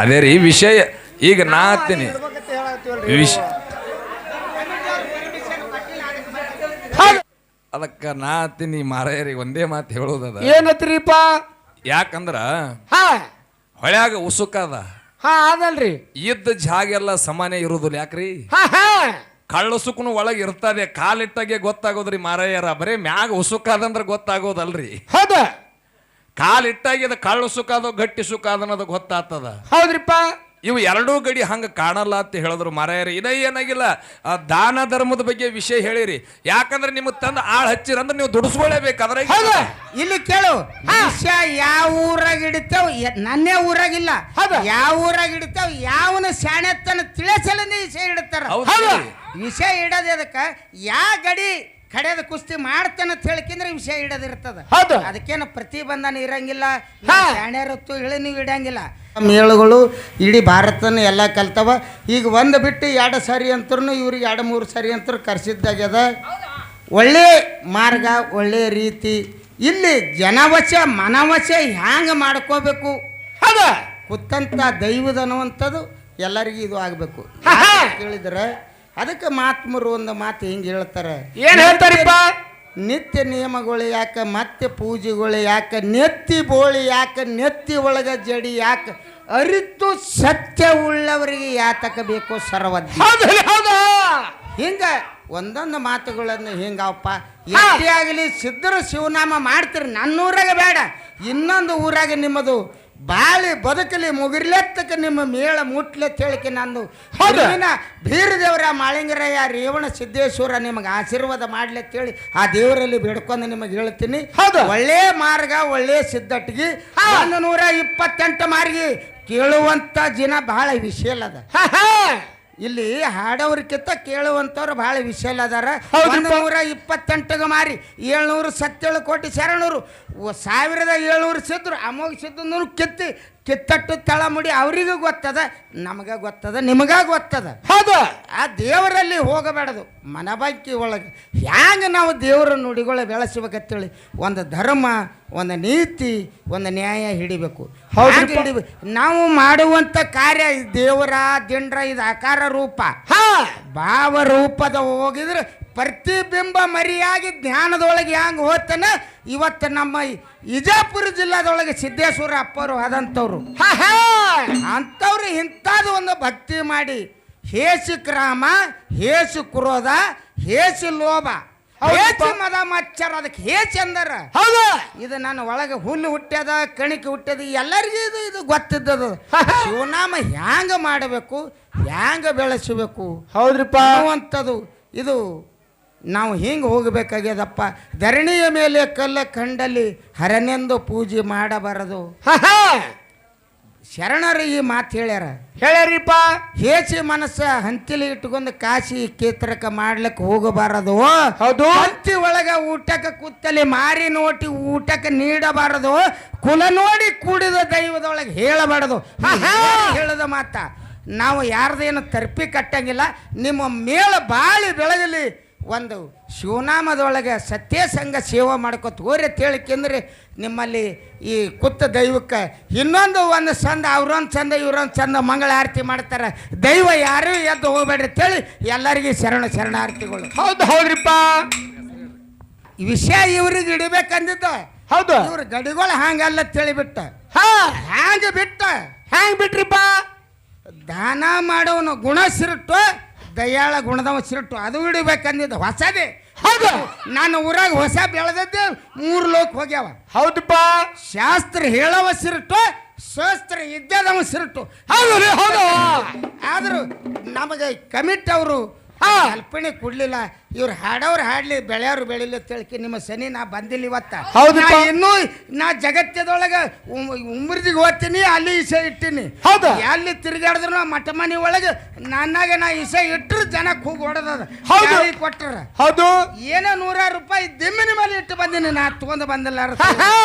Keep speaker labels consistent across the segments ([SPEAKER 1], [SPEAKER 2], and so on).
[SPEAKER 1] ಅದೇ ರೀ ವಿಷಯ ಈಗ ನಾ ಹತ್ತೀನಿ ಅದಕ್ಕ ನಾ ಹತ್ತೀನಿ ಮಾರಾಯರಿಗೆ ಒಂದೇ ಮಾತು ಹೇಳೋದದ.
[SPEAKER 2] ಏನತ್ರಿಪ್ಪ?
[SPEAKER 1] ಯಾಕಂದ್ರ
[SPEAKER 2] ಹಾ
[SPEAKER 1] ಹೊಳ್ಯಾಗ ಉಸುಕ ಅದ.
[SPEAKER 2] ಹಾ ಅದಲ್ರಿ,
[SPEAKER 1] ಇದ್ದ ಜಾಗ ಎಲ್ಲ ಸಮಾನ ಇರುದಿಲ್ಲ. ಯಾಕ್ರಿ?
[SPEAKER 2] ಹಾ ಹಾ
[SPEAKER 1] ಕಳ್ಳಸುಕನು ಒಳಗೆ ಇರ್ತದೆ, ಕಾಲಿಟ್ಟಾಗೆ ಗೊತ್ತಾಗೋದ್ರಿ ಮಾರಾಯರ. ಬರೇ ಮ್ಯಾಗ ಉಸುಕ ಅದಂದ್ರ ಗೊತ್ತಾಗೋದಲ್ರಿ.
[SPEAKER 2] ಹೌದ,
[SPEAKER 1] ಕಾಲಿಟ್ಟಾಗಿ ಅದ ಕಳ್ಳ ಸುಖ ಅದೋ ಗಟ್ಟಿ ಸುಖ ಅದನ್ನೋದು ಗೊತ್ತಾಗ್ತದ.
[SPEAKER 2] ಹೌದ್ರಿಪ್ಪ.
[SPEAKER 1] ಇವು ಎರಡೂ ಗಡಿ ಹಂಗ ಕಾಣಲ್ಲ ಅಂತ ಹೇಳಿದ್ರು ಮಾರಾಯರು. ಇದೇ ಏನಾಗಿಲ್ಲ, ದಾನ ಧರ್ಮದ ಬಗ್ಗೆ ವಿಷಯ ಹೇಳಿರಿ. ಯಾಕಂದ್ರೆ ನಿಮ್ಗೆ ತಂದು ಆಳ್ ಹಚ್ಚಿರಂದ್ರೆ ನೀವು ದುಡಿಸ್ಕೊಳ್ಳೇಬೇಕು. ಅದ್ರ
[SPEAKER 2] ಇಲ್ಲಿ ಕೇಳು, ವಿಷಯ ಯಾವ ಊರಾಗ ಹಿಡಿತೇವ್, ನನ್ನೇ ಊರಾಗಿಲ್ಲ, ಯಾವ ಊರಾಗ ಹಿಡಿತೇವ್, ಯಾವನ ಶಾಣೆತನ ತಿಳಿಸಲಿಂದ ವಿಷಯ ಹಿಡಿತಾರ. ವಿಷಯ ಇಡೋದು ಅದಕ್ಕ ಯಾ ಗಡಿ ಕಡೆದ ಕುಸ್ತಿ ಮಾಡ್ತಾನ ಅಂತ ಹೇಳಿಕಿಂದ್ರೆ ವಿಷಯ ಇಡೋದಿರ್ತದ. ಅದಕ್ಕೇನು ಪ್ರತಿಬಂಧನ ಇರಂಗಿಲ್ಲ, ಶಾಣ್ಯರತ್ತು ಹೇಳಿ ನೀವು ಇಡಂಗಿಲ್ಲ. ಮೇಳುಗಳು ಇಡೀ ಭಾರತನ ಎಲ್ಲ ಕಲ್ತವ. ಈಗ ಒಂದು ಬಿಟ್ಟು 2 ಸಾರಿ ಅಂತರೂ ಇವ್ರಿಗೆ 2-3 ಸಾರಿ ಅಂತೂ ಕರ್ಸಿದ್ದಾಗ್ಯದ. ಒಳ್ಳೆ ಮಾರ್ಗ, ಒಳ್ಳೆ ರೀತಿ. ಇಲ್ಲಿ ಜನವಶ ಮನವಶ ಹ್ಯಾಂಗ ಮಾಡ್ಕೋಬೇಕು, ಅದ ಕುತ್ತಂತ ದೈವದ ಅನ್ನುವಂಥದ್ದು ಎಲ್ಲರಿಗೂ ಇದು ಆಗಬೇಕು. ಕೇಳಿದ್ರೆ ಅದಕ್ಕೆ ಮಹಾತ್ಮರು ಒಂದು ಮಾತು ಹಿಂಗೆ ಹೇಳ್ತಾರೆ. ಏನು ಹೇಳ್ತಾರಪ್ಪ? ನಿತ್ಯ ನಿಯಮಗಳು ಯಾಕ, ಮತ್ತೆ ಪೂಜೆಗಳು ಯಾಕ, ನೆತ್ತಿ ಬೋಳಿ ಯಾಕ, ನೆತ್ತಿ ಒಳಗ ಜಡಿ ಯಾಕ, ಅರಿತು ಸತ್ಯ ಉಳ್ಳವರಿಗೆ ಯಾತಕ ಬೇಕು ಸರ್ವಜ್ಞ. ಹಿಂಗ ಒಂದೊಂದು ಮಾತುಗಳನ್ನು ಹಿಂಗಪ್ಪ ಎಷ್ಟೇ ಆಗಲಿ ಸಿದ್ಧರ ಶಿವನಾಮ ಮಾಡ್ತೀರಿ. ನನ್ನ ಊರಾಗ ಬೇಡ, ಇನ್ನೊಂದು ಊರಾಗ ನಿಮ್ಮದು ಬಾಳಿ ಬದುಕಲಿ, ಮುಗಿರ್ಲೆತ್ತಕ್ಕೆ ನಿಮ್ಮ ಮೇಳ ಮುಟ್ಲೆತ್ತ ಹೇಳಿಕೆ ನಂದು ಬೀರದೇವರ ಮಾಳಿಂಗರಯ್ಯ ರೇವಣ ಸಿದ್ದೇಶ್ವರ ನಿಮಗೆ ಆಶೀರ್ವಾದ ಮಾಡ್ಲೆತ್ತೇಳಿ ಆ ದೇವರಲ್ಲಿ ಬೇಡ್ಕೊಂಡು ನಿಮಗೆ ಹೇಳ್ತೀನಿ. ಒಳ್ಳೆ ಮಾರ್ಗ, ಒಳ್ಳೆ ಸಿದ್ಧಟ್ಟಿಗೆ 128 ಮಾರ್ಗಿ ಕೇಳುವಂತ ಜನ ಬಹಳ ವಿಶೇಲ ಅದ. ಇಲ್ಲಿ ಹಾಡೋರ್ಕಿಂತ ಕೇಳುವಂಥವ್ರು ಬಹಳ ವಿಶೇಲ ಅದಾರ. 128 ಮಾರಿ 700 27 ಕೋಟಿ ಶರಣರು, 1700 ಸಿದ್ರು, ಅಮೋಘ ಸಿದ್ದು ಕಿತ್ತಟ್ಟು ತಳ ಮುಡಿ. ಅವರಿಗೂ ಗೊತ್ತದ, ನಮಗ ಗೊತ್ತದ, ನಿಮಗ ಗೊತ್ತದ. ಹೌದು, ಆ ದೇವರಲ್ಲಿ ಹೋಗಬೇಡದು. ಮನಬಾಕಿ ಒಳಗೆ ಹ್ಯಾಂಗ ನಾವು ದೇವರ ನುಡಿಗಳ ಬೆಳೆಸಬೇಕಂತೇಳಿ ಒಂದು ಧರ್ಮ, ಒಂದು ನೀತಿ, ಒಂದು ನ್ಯಾಯ ಹಿಡಿಬೇಕು. ಹಿಡಿಬೇಕು. ನಾವು ಮಾಡುವಂಥ ಕಾರ್ಯ ದೇವರ ದಿಂಡ್ರ ಇದು ಆಕಾರ ರೂಪ, ಭಾವ ರೂಪದ ಹೋಗಿದ್ರೆ ಪ್ರತಿಬಿಂಬ ಮರಿಯಾಗಿ ಜ್ಞಾನದೊಳಗೆ ಹ್ಯಾಂಗ ಹೋಗ್ತಾನ. ಇವತ್ತು ನಮ್ಮ ವಿಜಯಪುರ ಜಿಲ್ಲಾದೊಳಗೆ ಸಿದ್ದೇಶ್ವರ ಅಪ್ಪರು ಆದಂಥವ್ರು ಅಂಥವ್ರು ಇಂಥದ್ದು ಒಂದು ಭಕ್ತಿ ಮಾಡಿ ಹೇಸು ಕ್ರಾಮ, ಹೇಸು ಕ್ರೋಧ, ಹೇಸು ಲೋಭ, ಹೇಸು ಮದ ಮಚ್ಚರ, ಅದಕ್ಕೆ ಹೇಸು ಅಂದಾರ. ಇದು ನನ್ನ ಒಳಗೆ ಹುಲ್ಲು ಹುಟ್ಟ್ಯದ, ಕಣಿಕೆ ಹುಟ್ಟ್ಯದ, ಎಲ್ಲರಿಗೂ ಇದು ಗೊತ್ತಿದ್ದದು. ಶಿವನಾಮ ಹ್ಯಾಂಗ ಮಾಡಬೇಕು, ಹ್ಯಾಂಗ ಬೆಳೆಸಬೇಕು, ಹೌದ್ರಿಪ್ಪ ಅನ್ನುವಂಥದ್ದು. ಇದು ನಾವು ಹಿಂಗೆ ಹೋಗಬೇಕಾಗ್ಯದಪ್ಪ. ಧರಣಿಯ ಮೇಲೆ ಕಲ್ಲ ಕಂಡಲ್ಲಿ ಹರನೆಂದು ಪೂಜೆ ಮಾಡಬಾರದು. ಶರಣರು ಈ ಮಾತು ಹೇಳ್ಯಾರಿಪ್ಪ. ಹೇಸಿ ಮನಸ್ಸ ಹಂತಿಲಿ ಇಟ್ಕೊಂಡು ಕಾಶಿ ಕೇತ್ರಕ ಮಾಡ್ಲಿಕ್ಕೆ ಹೋಗಬಾರದು. ಹೌದು, ಹಂತಿ ಒಳಗ ಊಟಕ್ಕೆ ಕೂತಲ್ಲಿ ಮಾರಿ ನೋಟಿ ಊಟಕ್ಕೆ ನೀಡಬಾರದು. ಕುಲ ನೋಡಿ ಕೂಡಿದ ದೈವದೊಳಗೆ ಹೇಳಬಾರದು. ಹೇಳದ ಮಾತ ನಾವು ಯಾರ್ದೇನು ತರ್ಪಿ ಕಟ್ಟಂಗಿಲ್ಲ. ನಿಮ್ಮ ಮೇಳ ಬಾಳಿ ಬೆಳಗಲಿ, ಒಂದು ಶಿವನಾಮದೊಳಗೆ ಸತ್ಯ ಸಂಘ ಸೇವೆ ಮಾಡ್ಕೊತ ಹೋರಿ ತೇಳಿಕೆಂದ್ರೆ ನಿಮ್ಮಲ್ಲಿ ಈ ಕುತ್ತ ದೈವಕ್ಕೆ ಇನ್ನೊಂದು ಒಂದು ಚಂದ, ಅವ್ರೊಂದು ಚಂದ ಇವ್ರೊಂದು ಚಂದ ಮಂಗಳ ಆರತಿ ಮಾಡ್ತಾರೆ. ದೈವ ಯಾರೂ ಎದ್ದು ಹೋಗ್ಬೇಡ್ರಿ ಅಂತೇಳಿ ಎಲ್ಲರಿಗೂ ಶರಣಾರ್ಥಿಗಳು. ಹೌದು, ಹೌದ್ರಿಪ್ಪ. ಈ ವಿಷಯ ಇವ್ರಿಗೆ ಇಡಬೇಕಂದಿದ್ದ. ಹೌದು, ಇವ್ರ ಗಡಿಗಳು ಹಂಗಲ್ಲ ತಿಳಿಬಿಟ್ಟ. ಹ್ಯಾಂಗ ಬಿಟ್ರಿಪ್ಪ? ದಾನ ಮಾಡೋನು ಗುಣ ಸಿರುಟ್ಟು, ದಯಾಳ ಗುಣದವ ಸಿರುಟ್ಟು, ಅದು ಹಿಡಿಬೇಕಂದಿದ್ದ ಹೊಸದೇ. ಹೌದು, ನಾನು ಊರಾಗ ಹೊಸ ಬೆಳೆದದ್ದೆ 3 ಲೋಕ ಹೋಗ್ಯಾವ. ಹೌದಪ್ಪ. ಶಾಸ್ತ್ರ ಹೇಳವ ಸಿರುಟ್ಟು, ಶಾಸ್ತ್ರ ಇದ್ದದವ ಸಿರುಟ್ಟು. ಹೌದು ಹೌದು. ಆದರೂ ನಮಗೆ ಕಮಿಟಿ ಅವರು ಕಲ್ಪನೆ ಕೊಡ್ಲಿಲ್ಲ. ಇವ್ರು ಹಾಡೋರು ಹಾಡ್ಲಿ, ಬೆಳೆಯವ್ರು ಬೆಳಿಲಿ ತಿಳ್ಕಿ ನಿಮ್ಮ ಶನಿ ನಾ ಬಂದಿಲ್ಲ ಇವತ್ತ. ಇನ್ನೂ ನಾ ಜಗತ್ತದೊಳಗೆ ಉಮ್ರದಿಗೆ ಹೋಗ್ತೀನಿ, ಅಲ್ಲಿ ಇಸೆ ಇಟ್ಟಿನಿ. ಹೌದು, ಅಲ್ಲಿ ತಿರುಗಾಡಿದ್ರು ಮಠ ಮನೆ ಒಳಗೆ ನನ್ನಾಗ ನಾ ಇಸೆ ಇಟ್ಟರು ಜನಕ್ಕೆ ಹೋಗಿ ಹೊಡೆದ ಕೊಟ್ಟಾರ. ಹೌದು, ಏನೋ 100 ರೂಪಾಯಿ ದಿಮ್ಮಿನ ಮೇಲೆ ಇಟ್ಟು ಬಂದೀನಿ, ನಾ ತಗೊಂಡು ಬಂದಿಲ್ಲ.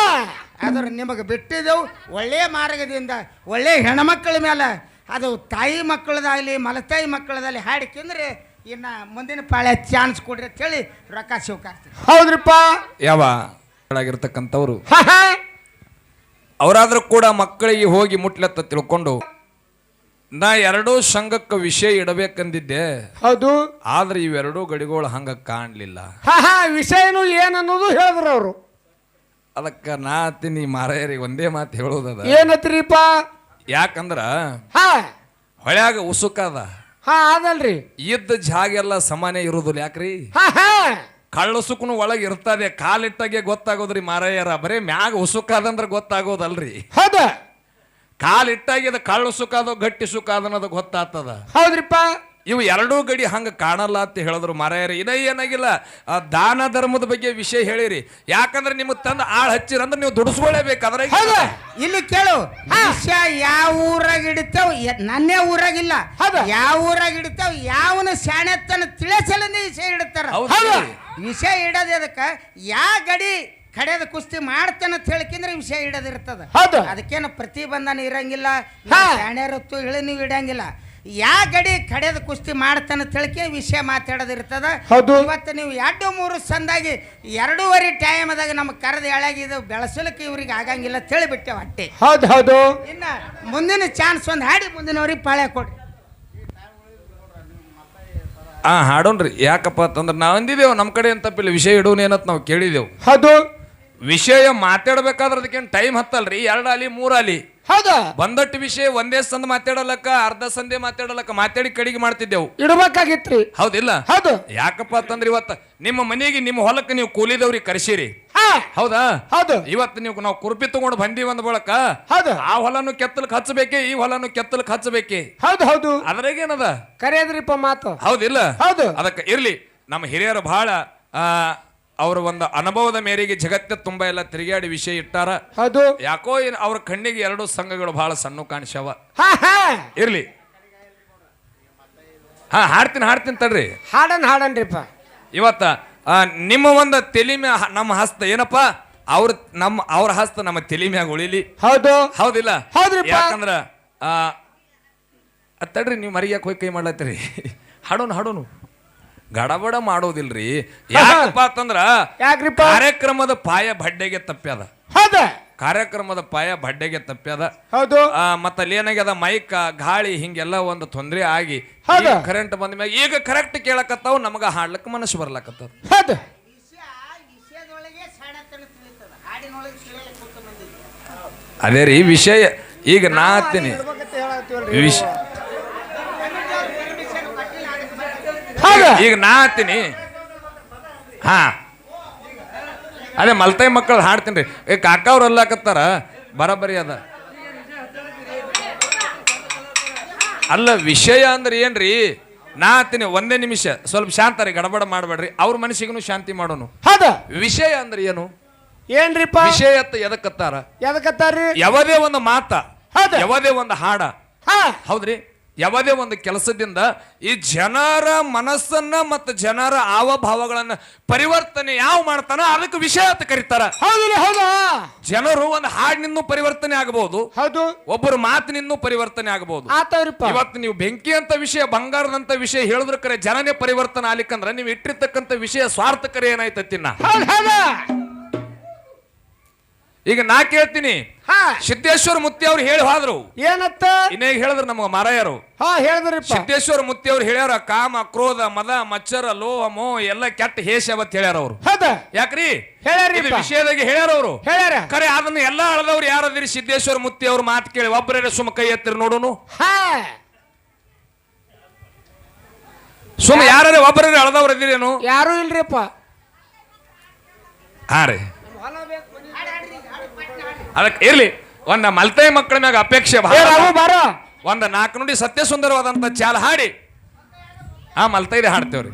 [SPEAKER 2] ಆದ್ರೆ ನಿಮಗೆ ಬಿಟ್ಟಿದ್ದೆವು ಒಳ್ಳೆಯ ಮಾರ್ಗದಿಂದ, ಒಳ್ಳೆ ಹೆಣ್ಮಕ್ಳ ಮೇಲೆ, ಅದು ತಾಯಿ ಮಕ್ಕಳದಾಗಲಿ ಮಲತಾಯಿ ಮಕ್ಕಳದಲ್ಲಿ ಹಾಡಿಕೆಂದ್ರೆ ಇನ್ನು ಮುಂದಿನ ಪಾಳೆ ಚಾನ್ಸ್ ಕೊಡ್ರಿ ಅಂತ ಹೇಳಿ ರೊಕ್ಕ ಶಿವಕಾರ್ತಿ. ಹೌದ್ರಿಪ್ಪ.
[SPEAKER 1] ಯಾವ ಆಗಿರ್ತಕ್ಕಂಥವ್ರು ಅವರಾದ್ರೂ ಕೂಡ ಮಕ್ಕಳಿಗೆ ಹೋಗಿ ಮುಟ್ಲತ್ತ ತಿಳ್ಕೊಂಡು ನಾ ಎರಡೂ ಸಂಘಕ್ಕೆ ವಿಷಯ ಇಡಬೇಕಂದಿದ್ದೆ.
[SPEAKER 3] ಹೌದು.
[SPEAKER 1] ಆದ್ರೆ ಇವೆರಡೂ ಗಡಿಗಳು ಹಂಗ ಕಾಣ್ಲಿಲ್ಲ.
[SPEAKER 3] ವಿಷಯನು ಏನನ್ನೋದು ಹೇಳಿದ್ರು ಅವರು.
[SPEAKER 1] ಅದಕ್ಕ ನಾ ತಿನ್ನಿ ಮಾರಾಯರಿಗೆ ಒಂದೇ ಮಾತು ಹೇಳೋದದ.
[SPEAKER 3] ಏನತ್ರಿಪ್ಪ?
[SPEAKER 1] ಯಾಕಂದ್ರ
[SPEAKER 3] ಹಾ
[SPEAKER 1] ಹೊಳ್ಯಾಗ ಉಸುಕದ.
[SPEAKER 3] ಅದಲ್ರಿ.
[SPEAKER 1] ಇದ್ದ ಜಾಗ ಎಲ್ಲ ಸಮಾನ ಇರುದಿಲ್ಲ. ಯಾಕ್ರಿ? ಕಳ್ಳ ಸುಕ್ಕನು ಒಳಗೆ ಇರ್ತದೆ. ಕಾಲಿಟ್ಟಾಗೆ ಗೊತ್ತಾಗೋದ್ರಿ ಮಾರಾಯರ. ಬರೇ ಮ್ಯಾಗ ಉಸುಕಾದಂದ್ರ ಗೊತ್ತಾಗೋದಲ್ರಿ.
[SPEAKER 3] ಹೌದ.
[SPEAKER 1] ಕಾಲಿಟ್ಟಾಗಿ ಅದ ಕಳ್ಳ ಸುಖಾದೋ ಗಟ್ಟಿ ಸುಖ ಅದನ್ನೋದು ಗೊತ್ತಾಗ್ತದ.
[SPEAKER 3] ಹೌದ್ರಿಪ್ಪ.
[SPEAKER 1] ಇವು ಎರಡೂ ಗಡಿ ಹಂಗ ಕಾಣಲ್ಲ ಅಂತ ಹೇಳಿದ್ರು ಮಾರಾಯರ. ಇದ ಏನಾಗಿಲ್ಲ, ದಾನ ಧರ್ಮದ ಬಗ್ಗೆ ವಿಷಯ ಹೇಳಿರಿ. ಯಾಕಂದ್ರೆ ನಿಮ್ಗೆ ತಂದ ಆಳ್ ಹಚ್ಚಿರಂದ್ರೆ ನೀವು ದುಡಿಸ್ಕೊಳ್ಳೇಬೇಕು. ಅದ್ರಾಗ
[SPEAKER 2] ಇಲ್ಲಿ ಕೇಳು, ವಿಷಯ ಯಾವ ಊರಾಗ ಇಡ್ತೇವ್, ನನ್ನೇ ಊರಾಗಿಲ್ಲ, ಯಾವ ಊರಾಗ ಇಡ್ತೇವ್, ಯಾವನ ಶಾಣೆತನ ತಿಳಿಸಲೇ ವಿಷಯ ಇಡ್ತಾರ. ವಿಷಯ ಇಡೋದು ಅದಕ್ಕ ಯಾ ಗಡಿ ಕಡೆದ ಕುಸ್ತಿ ಮಾಡ್ತಾನಂತ ಹೇಳಿಕಿಂದ್ರೆ ವಿಷಯ ಇಡೋದಿರ್ತದ. ಅದಕ್ಕೇನು ಪ್ರತಿಬಂಧನ ಇರಂಗಿಲ್ಲ. ಶಾಣ್ಯರತ್ತು ಹೇಳಿ ನೀವು ಇಡಂಗಿಲ್ಲ. ಯಾ ಗಡಿ ಕಡೆದ ಕುಸ್ತಿ ಮಾಡ್ತಾನ ತಿಳ್ಕೆ ವಿಷಯ ಮಾತಾಡೋದಿರ್ತದ. ಇವತ್ತು ನೀವು 2-3 ಸಂದಾಗಿ 2:30 ಟೈಮ್ದಾಗ ನಮ್ಗೆ ಕರೆದು ಎಳಗಿದು ಬೆಳೆಸಲಿಕ್ಕೆ ಇವ್ರಿಗೆ ಆಗಂಗಿಲ್ಲ ತಿಳಿಬಿಟ್ಟೆ ಹೊಟ್ಟೆ.
[SPEAKER 3] ಹೌದು.
[SPEAKER 2] ಇನ್ನ ಮುಂದಿನ ಚಾನ್ಸ್ ಒಂದು ಹಾಡಿ ಮುಂದಿನವ್ರಿಗೆ ಪಾಳೆ ಕೊಡಿ.
[SPEAKER 1] ಹಾಡೋಣ್ರಿ. ಯಾಕಪ್ಪ ಅಂತಂದ್ರೆ ನಾವು ಅಂದಿದ್ದೇವು ನಮ್ಮ ಕಡೆ ಅಂತ ತಪ್ಪಿಲ್ಲ, ವಿಷಯ ಇಡೋನೇನತ್ ನಾವು ಕೇಳಿದೆವು.
[SPEAKER 3] ಹೌದು.
[SPEAKER 1] ವಿಷಯ ಮಾತಾಡ್ಬೇಕಾದ್ರೆ ಅದಕ್ಕೇನು ಟೈಮ್ ಹತ್ತಲ್ರಿ. 2 ಅಲಿ 3 ಅಲಿ ಬಂದಟ್ಟು ವಿಷಯ ಒಂದೇ ಸಂದ ಮಾತಾಡಲಕ್ಕ, ಅರ್ಧ ಸಂದೆ ಮಾತಾಡಲಕ್ಕ ಮಾತಾಡಿ ಕಡಿಗೆ ಮಾಡ್ತಿದ್ದೆವು.
[SPEAKER 3] ಇಡಬೇಕಾಗಿತ್ರಿ.
[SPEAKER 1] ಹೌದಿಲ್ಲ?
[SPEAKER 3] ಹೌದು.
[SPEAKER 1] ಯಾಕಪ್ಪ ಅಂತಂದ್ರೆ ಇವತ್ತ ನಿಮ್ಮ ಮನೆಗೆ ನಿಮ್ಮ ಹೊಲಕ್ಕೆ ನೀವು ಕೂಲಿದವ್ರಿಗೆ ಕರ್ಸಿರಿ. ಹೌದಾ?
[SPEAKER 3] ಹೌದು.
[SPEAKER 1] ಇವತ್ತು ನಾವು ಕುರ್ಪಿ ತಗೊಂಡು ಬಂದೀವಿ ಅಂದ ಬಳಕ ಆ ಹೊಲನು ಕೆತ್ತಲಕ್ ಹಚ್ಚಬೇಕೆ, ಈ ಹೊಲನು ಕೆತ್ತಲಕ್ ಹಚ್ಚಬೇಕೆ.
[SPEAKER 3] ಹೌದು.
[SPEAKER 1] ಅದ್ರಾಗೇನದ
[SPEAKER 3] ಕರೆಯದ್ರಿಪ್ಪ ಮಾತು.
[SPEAKER 1] ಹೌದಿಲ್ಲ?
[SPEAKER 3] ಹೌದು.
[SPEAKER 1] ಅದಕ್ಕೆ ಇರ್ಲಿ. ನಮ್ಮ ಹಿರಿಯರು ಬಹಳ ಅವ್ರ ಒಂದು ಅನುಭವದ ಮೇರೆಗೆ ಜಗತ್ತ ತುಂಬಾ ಎಲ್ಲ ತಿರುಗಾಡಿ ವಿಷಯ ಇಟ್ಟಾರ.
[SPEAKER 3] ಹೌದು.
[SPEAKER 1] ಯಾಕೋ ಅವ್ರ ಕಣ್ಣಿಗೆ 2 ಸಂಘಗಳು ಬಹಳ ಸಣ್ಣ ಕಾಣಿಸ್ಯಾವ. ಇರ್ಲಿ. ಹಾಡ್ತೀನಿ ತಡ್ರಿ.
[SPEAKER 3] ಹಾಡನ್ರಿಪ್ಪ.
[SPEAKER 1] ಇವತ್ತ ನಿಮ್ಮ ಒಂದು ತೆಲಿ ಮ್ಯಾಗ ನಮ್ಮ ಹಸ್ತ ಏನಪ್ಪ, ಅವ್ರ ಹಸ್ತ ನಮ್ಮ ತೆಲಿ ಮ್ಯಾಗ ಉಳಿಲಿ.
[SPEAKER 3] ಹೌದು.
[SPEAKER 1] ಹೌದಿಲ್ಲ? ಯಾಕಂದ್ರ ತಡ್ರಿ, ನೀವು ಮರಿಯಾಕ ಹೋಗಿ ಕೈ ಮಾಡ್ಲತ್ತೀರಿ. ಹಾಡೋನು ಗಡಬಡ ಮಾಡೋದಿಲ್ರಿ. ಯಾಕಪ್ಪ ಅಂತಂದ್ರ ಕಾರ್ಯಕ್ರಮದ ಪಾಯ ಬಡ್ಡೆಗೆ ತಪ್ಪ್ಯದ. ಕಾರ್ಯಕ್ರಮದ ಪಾಯ ಬಡ್ಡೆಗೆ ತಪ್ಪ್ಯದ.
[SPEAKER 3] ಹೌದು.
[SPEAKER 1] ಮತ್ತ ಅಲ್ಲಿ ಏನಾಗ್ಯದ, ಮೈಕ ಗಾಳಿ ಹಿಂಗೆಲ್ಲ ಒಂದು ತೊಂದರೆ ಆಗಿ ಕರೆಂಟ್ ಬಂದ ಮ್ಯಾಗ ಈಗ ಕರೆಕ್ಟ್ ಕೇಳಕತ್ತಾವ, ನಮಗ ಹಾಡ್ಲಕ್ಕ ಮನಸ್ಸು ಬರ್ಲಕತ್ತದ. ಅದೇ ರೀ ವಿಷಯ. ಈಗ ನಾ ಹತ್ತೀನಿ ಅದೇ ಮಲ್ತಾಯಿ ಮಕ್ಕಳು ಹಾಡ್ತೀನಿ ರೀ. ಕಾಕ ಅವ್ರು ಅಲ್ಲಾಕತ್ತಾರ ಬರಬರಿ ಅದ. ಅಲ್ಲ ವಿಷಯ ಅಂದ್ರೆ ಏನ್ರಿ, ನಾ ಹತ್ತೀನಿ ಒಂದೇ ನಿಮಿಷ ಸ್ವಲ್ಪ ಶಾಂತ ರೀ, ಗಡಬಡ ಮಾಡ್ಬೇಡ್ರಿ. ಅವ್ರ ಮನಸ್ಸಿಗೂ ಶಾಂತಿ ಮಾಡೋನು. ವಿಷಯ ಅಂದ್ರೆ ಏನು
[SPEAKER 3] ಏನ್ರಿಪ್ಪ? ವಿಷಯ
[SPEAKER 1] ಎದಕ್ಕತ್ತಾರ?
[SPEAKER 3] ಯಾವುದೇ
[SPEAKER 1] ಒಂದು ಮಾತ, ಯಾವುದೇ ಒಂದು ಹಾಡ, ಹೌದ್ರಿ, ಯಾವುದೇ ಒಂದು ಕೆಲಸದಿಂದ ಈ ಜನರ ಮನಸ್ಸನ್ನ ಮತ್ತು ಜನರ ಹಾವಭಾವಗಳನ್ನ ಪರಿವರ್ತನೆ ಯಾವ ಮಾಡ್ತಾನ ಅದಕ್ಕೆ ವಿಷಯ ಅಂತ ಕರೀತಾರ. ಜನರು ಒಂದು ಹಾಡಿನಿಂದ ಪರಿವರ್ತನೆ ಆಗಬಹುದು, ಒಬ್ಬರು ಮಾತಿನಿಂದ ಪರಿವರ್ತನೆ ಆಗಬಹುದು. ಇವತ್ತು ನೀವು ಬೆಂಕಿ ಅಂತ ವಿಷಯ, ಬಂಗಾರದಂತ ವಿಷಯ ಹೇಳಿದ್ರ ಕರೆ ಜನನೇ ಪರಿವರ್ತನೆ ಆಗ್ಲಿಕ್ಕಂದ್ರ ನೀವು ಇಟ್ಟಿರ್ತಕ್ಕಂಥ ವಿಷಯ ಸ್ವಾರ್ಥಕರ ಏನಾಯ್ತತ್ತಿನ. ಈಗ ನಾ ಕೇಳ್ತೀನಿ, ಸಿದ್ದೇಶ್ವರ ಮುತ್ತಿ ಅವ್ರು ಹೇಳಿ ಹೋದ್ರು
[SPEAKER 3] ಏನತ್ತ,
[SPEAKER 1] ಇನ್ನೇಗ ಹೇಳಿದ್ರು ನಮಗ ಮಾರಾಯರು. ಸಿದ್ದೇಶ್ವರ ಮುತ್ತಿ ಅವ್ರು ಹೇಳ್ಯಾರ, ಕಾಮ ಕ್ರೋಧ ಮದ ಮಚ್ಚರ ಲೋಹ ಮೋಹ ಎಲ್ಲ ಕೆಟ್ಟ ಹೇಷ ಅವತ್ ಹೇಳ್ಯಾರ ಅವ್ರು. ಯಾಕ್ರಿ ವಿಷಯದಾಗ ಹೇಳ್ಯಾರ ಅವ್ರು. ಖರೆ ಅದನ್ನ ಎಲ್ಲಾ ಅಳದವ್ರು ಯಾರದಿರಿ? ಸಿದ್ದೇಶ್ವರ ಮುತ್ತಿ ಅವ್ರ ಮಾತು ಕೇಳಿ ಒಬ್ಬರೇ ಸುಮ್ಮ ಕೈ ಎತ್ತಿರಿ ನೋಡುನು. ಸುಮ್ಮ ಯಾರೇ ಒಬ್ಬರೇ ಅಳದವ್ರು ಅದಿರೇನು?
[SPEAKER 3] ಯಾರು ಇಲ್ರಿಪ್ಪ.
[SPEAKER 1] ಹಾ ರೀ, ಅದಕ್ಕೆ ಇರ್ಲಿ. ಒಂದ ಮಲ್ತಾಯಿ ಮಕ್ಕಳ ಮ್ಯಾಗ ಅಪೇಕ್ಷೆ ಒಂದ 4 ನುಡಿ ಸತ್ಯ ಸುಂದರವಾದಂತ ಚಾಲ ಹಾಡಿ ಮಲ್ತಾಯಿದೆ ಹಾಡ್ತೇವ್ರಿ.